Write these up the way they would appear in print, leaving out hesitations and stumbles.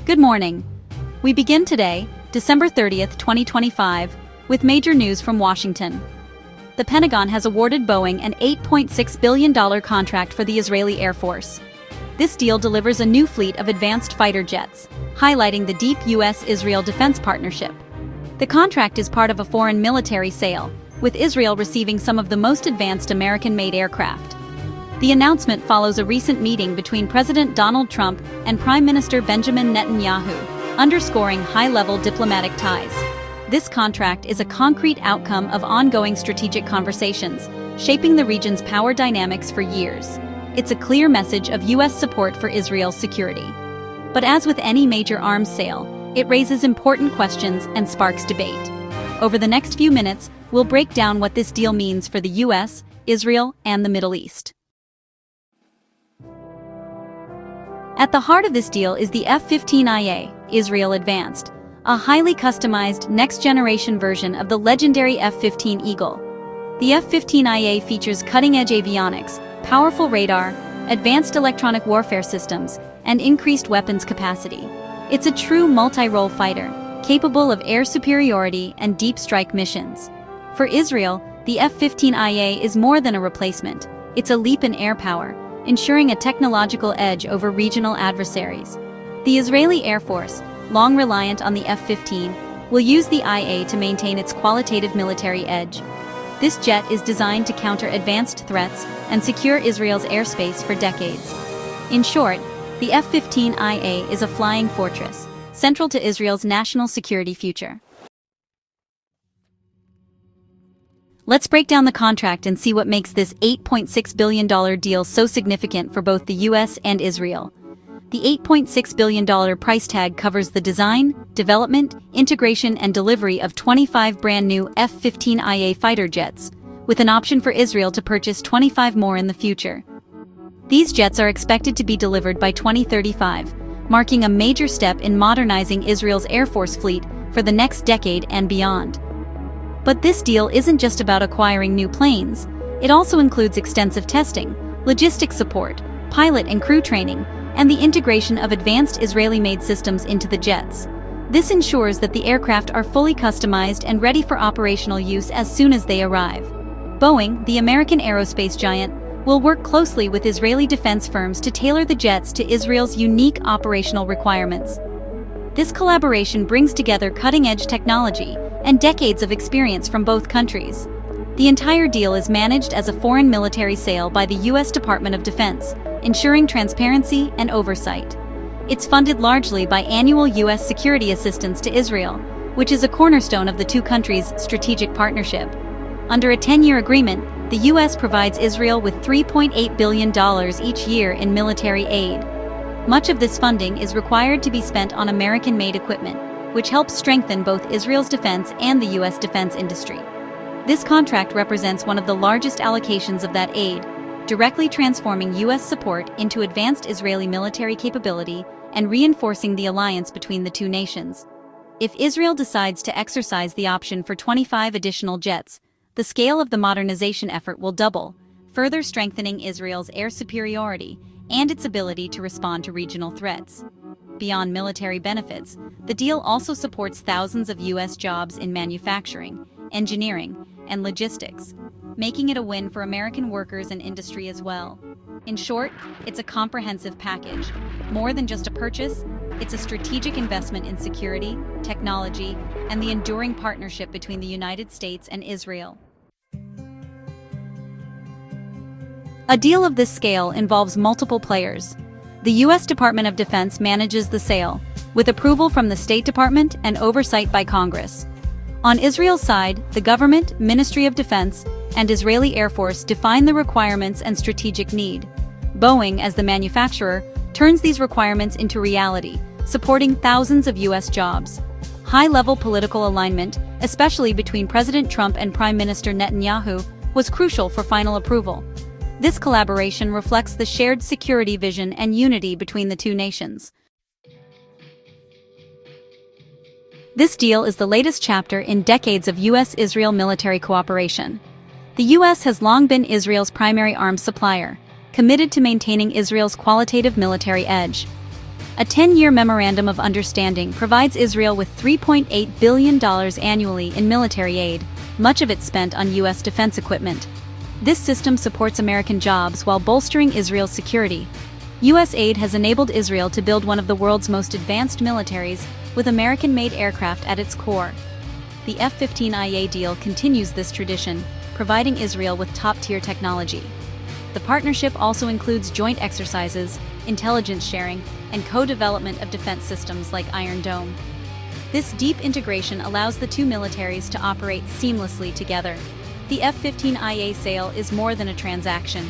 Good morning. We begin today, December 30th, 2025, with major news from Washington. The Pentagon has awarded Boeing an $8.6 billion contract for the Israeli Air Force. This deal delivers a new fleet of advanced fighter jets, highlighting the deep U.S.-Israel defense partnership. The contract is part of a foreign military sale, with Israel receiving some of the most advanced American-made aircraft. The announcement follows a recent meeting between President Donald Trump and Prime Minister Benjamin Netanyahu, underscoring high-level diplomatic ties. This contract is a concrete outcome of ongoing strategic conversations, shaping the region's power dynamics for years. It's a clear message of U.S. support for Israel's security. But as with any major arms sale, it raises important questions and sparks debate. Over the next few minutes, we'll break down what this deal means for the U.S., Israel, and the Middle East. At the heart of this deal is the F-15IA, Israel Advanced, a highly customized, next-generation version of the legendary F-15 Eagle. The F-15IA features cutting-edge avionics, powerful radar, advanced electronic warfare systems, and increased weapons capacity. It's a true multi-role fighter, capable of air superiority and deep strike missions. For Israel, the F-15IA is more than a replacement. It's a leap in air power, ensuring a technological edge over regional adversaries. The Israeli Air Force, long reliant on the F-15, will use the IA to maintain its qualitative military edge. This jet is designed to counter advanced threats and secure Israel's airspace for decades. In short, the F-15IA is a flying fortress, central to Israel's national security future. Let's break down the contract and see what makes this $8.6 billion deal so significant for both the U.S. and Israel. The $8.6 billion price tag covers the design, development, integration, and delivery of 25 brand-new F-15IA fighter jets, with an option for Israel to purchase 25 more in the future. These jets are expected to be delivered by 2035, marking a major step in modernizing Israel's Air Force fleet for the next decade and beyond. But this deal isn't just about acquiring new planes. It also includes extensive testing, logistics support, pilot and crew training, and the integration of advanced Israeli-made systems into the jets. This ensures that the aircraft are fully customized and ready for operational use as soon as they arrive. Boeing, the American aerospace giant, will work closely with Israeli defense firms to tailor the jets to Israel's unique operational requirements. This collaboration brings together cutting-edge technology and decades of experience from both countries. The entire deal is managed as a foreign military sale by the U.S. Department of Defense, ensuring transparency and oversight. It's funded largely by annual U.S. security assistance to Israel, which is a cornerstone of the two countries' strategic partnership. Under a 10-year agreement, the U.S. provides Israel with $3.8 billion each year in military aid. Much of this funding is required to be spent on American-made equipment, which helps strengthen both Israel's defense and the U.S. defense industry. This contract represents one of the largest allocations of that aid, directly transforming U.S. support into advanced Israeli military capability and reinforcing the alliance between the two nations. If Israel decides to exercise the option for 25 additional jets, the scale of the modernization effort will double, further strengthening Israel's air superiority and its ability to respond to regional threats. Beyond military benefits, the deal also supports thousands of U.S. jobs in manufacturing, engineering, and logistics, making it a win for American workers and industry as well. In short, it's a comprehensive package. More than just a purchase, it's a strategic investment in security, technology, and the enduring partnership between the United States and Israel. A deal of this scale involves multiple players. The U.S. Department of Defense manages the sale, with approval from the State Department and oversight by Congress. On Israel's side, the government, Ministry of Defense, and Israeli Air Force define the requirements and strategic need. Boeing, as the manufacturer, turns these requirements into reality, supporting thousands of U.S. jobs. High-level political alignment, especially between President Trump and Prime Minister Netanyahu, was crucial for final approval. This collaboration reflects the shared security vision and unity between the two nations. This deal is the latest chapter in decades of U.S.-Israel military cooperation. The U.S. has long been Israel's primary arms supplier, committed to maintaining Israel's qualitative military edge. A 10-year memorandum of understanding provides Israel with $3.8 billion annually in military aid, much of it spent on U.S. defense equipment. This system supports American jobs while bolstering Israel's security. U.S. aid has enabled Israel to build one of the world's most advanced militaries, with American-made aircraft at its core. The F-15 deal continues this tradition, providing Israel with top-tier technology. The partnership also includes joint exercises, intelligence sharing, and co-development of defense systems like Iron Dome. This deep integration allows the two militaries to operate seamlessly together. The F-15 sale is more than a transaction.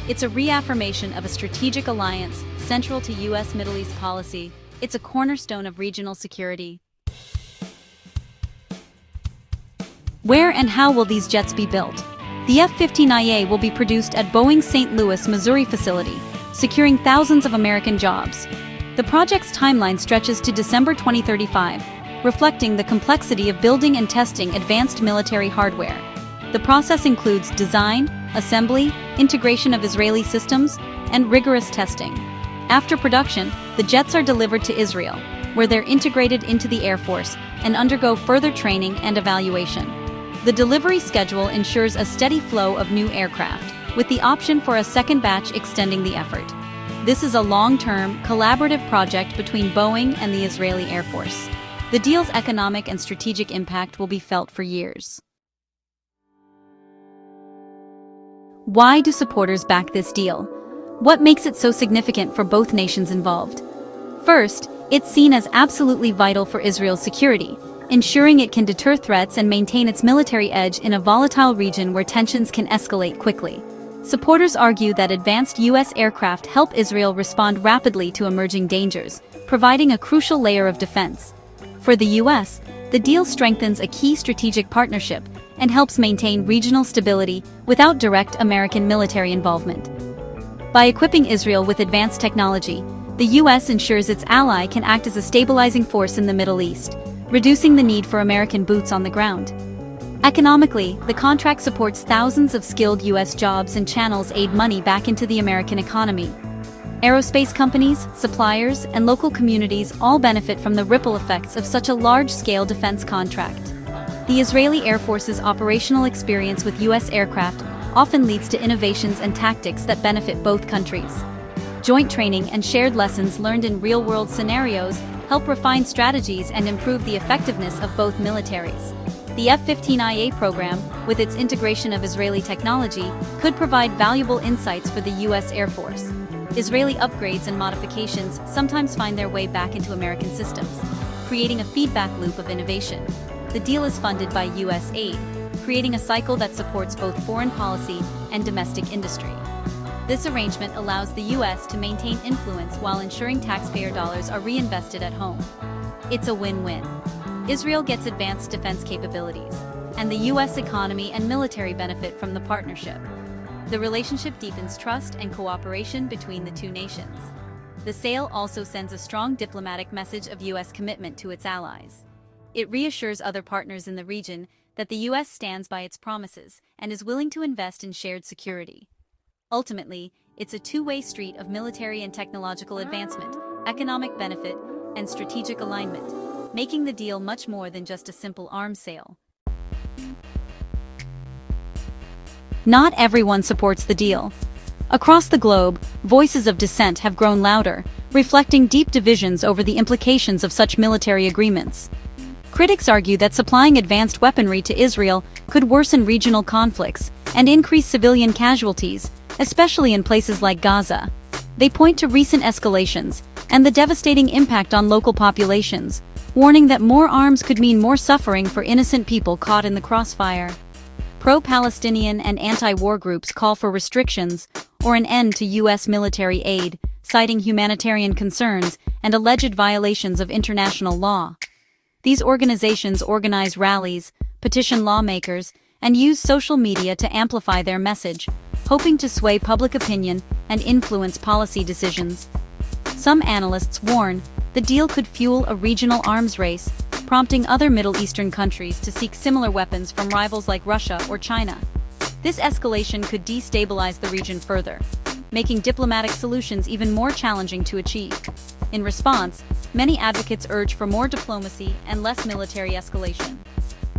It's a reaffirmation of a strategic alliance central to U.S. Middle East policy. It's a cornerstone of regional security. Where and how will these jets be built? The F-15 will be produced at Boeing's St. Louis, Missouri facility, securing thousands of American jobs. The project's timeline stretches to December 2035, reflecting the complexity of building and testing advanced military hardware. The process includes design, assembly, integration of Israeli systems, and rigorous testing. After production, the jets are delivered to Israel, where they're integrated into the Air Force and undergo further training and evaluation. The delivery schedule ensures a steady flow of new aircraft, with the option for a second batch extending the effort. This is a long-term, collaborative project between Boeing and the Israeli Air Force. The deal's economic and strategic impact will be felt for years. Why do supporters back this deal? What makes it so significant for both nations involved? First, it's seen as absolutely vital for Israel's security, ensuring it can deter threats and maintain its military edge in a volatile region where tensions can escalate quickly. Supporters argue that advanced U.S. aircraft help Israel respond rapidly to emerging dangers, providing a crucial layer of defense. For the U.S., the deal strengthens a key strategic partnership and helps maintain regional stability without direct American military involvement. By equipping Israel with advanced technology, the U.S. ensures its ally can act as a stabilizing force in the Middle East, reducing the need for American boots on the ground. Economically, the contract supports thousands of skilled U.S. jobs and channels aid money back into the American economy. Aerospace companies, suppliers, and local communities all benefit from the ripple effects of such a large-scale defense contract. The Israeli Air Force's operational experience with U.S. aircraft often leads to innovations and tactics that benefit both countries. Joint training and shared lessons learned in real-world scenarios help refine strategies and improve the effectiveness of both militaries. The F-15 program, with its integration of Israeli technology, could provide valuable insights for the U.S. Air Force. Israeli upgrades and modifications sometimes find their way back into American systems, creating a feedback loop of innovation. The deal is funded by U.S. aid, creating a cycle that supports both foreign policy and domestic industry. This arrangement allows the U.S. to maintain influence while ensuring taxpayer dollars are reinvested at home. It's a win-win. Israel gets advanced defense capabilities, and the U.S. economy and military benefit from the partnership. The relationship deepens trust and cooperation between the two nations. The sale also sends a strong diplomatic message of U.S. commitment to its allies. It reassures other partners in the region that the U.S. stands by its promises and is willing to invest in shared security. Ultimately, it's a two-way street of military and technological advancement, economic benefit, and strategic alignment, making the deal much more than just a simple arms sale. Not everyone supports the deal. Across the globe, voices of dissent have grown louder, reflecting deep divisions over the implications of such military agreements. Critics argue that supplying advanced weaponry to Israel could worsen regional conflicts and increase civilian casualties, especially in places like Gaza. They point to recent escalations and the devastating impact on local populations, warning that more arms could mean more suffering for innocent people caught in the crossfire. Pro-Palestinian and anti-war groups call for restrictions or an end to U.S. military aid, citing humanitarian concerns and alleged violations of international law. These organizations organize rallies, petition lawmakers, and use social media to amplify their message, hoping to sway public opinion and influence policy decisions. Some analysts warn the deal could fuel a regional arms race, prompting other Middle Eastern countries to seek similar weapons from rivals like Russia or China. This escalation could destabilize the region further, making diplomatic solutions even more challenging to achieve. In response, many advocates urge for more diplomacy and less military escalation.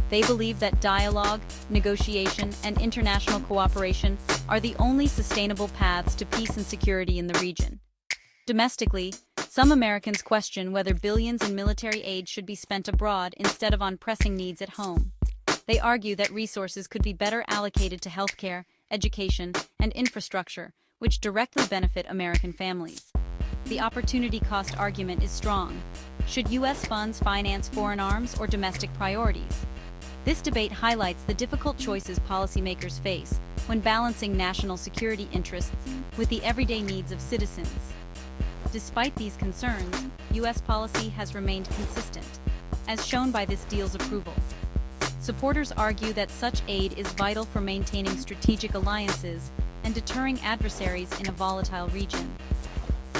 They believe that dialogue, negotiation, and international cooperation are the only sustainable paths to peace and security in the region. Domestically, some Americans question whether billions in military aid should be spent abroad instead of on pressing needs at home. They argue that resources could be better allocated to healthcare, education, and infrastructure, which directly benefit American families. The opportunity cost argument is strong. Should U.S. funds finance foreign arms or domestic priorities? This debate highlights the difficult choices policymakers face when balancing national security interests with the everyday needs of citizens. Despite these concerns, U.S. policy has remained consistent, as shown by this deal's approval. Supporters argue that such aid is vital for maintaining strategic alliances and deterring adversaries in a volatile region.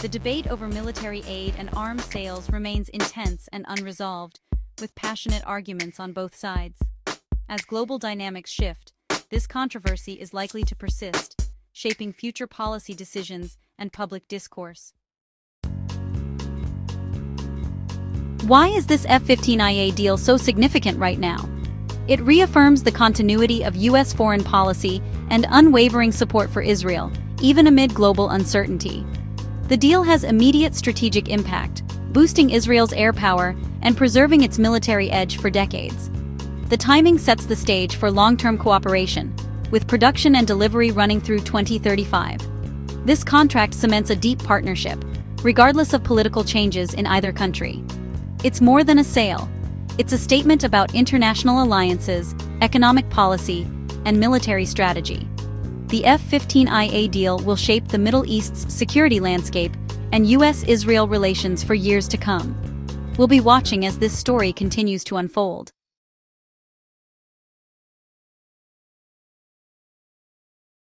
The debate over military aid and arms sales remains intense and unresolved, with passionate arguments on both sides. As global dynamics shift, this controversy is likely to persist, shaping future policy decisions and public discourse. Why is this F-15IA deal so significant right now? It reaffirms the continuity of U.S. foreign policy and unwavering support for Israel, even amid global uncertainty. The deal has immediate strategic impact, boosting Israel's air power and preserving its military edge for decades. The timing sets the stage for long-term cooperation, with production and delivery running through 2035. This contract cements a deep partnership, regardless of political changes in either country. It's more than a sale. It's a statement about international alliances, economic policy, and military strategy. The F-15IA deal will shape the Middle East's security landscape and U.S.-Israel relations for years to come. We'll be watching as this story continues to unfold.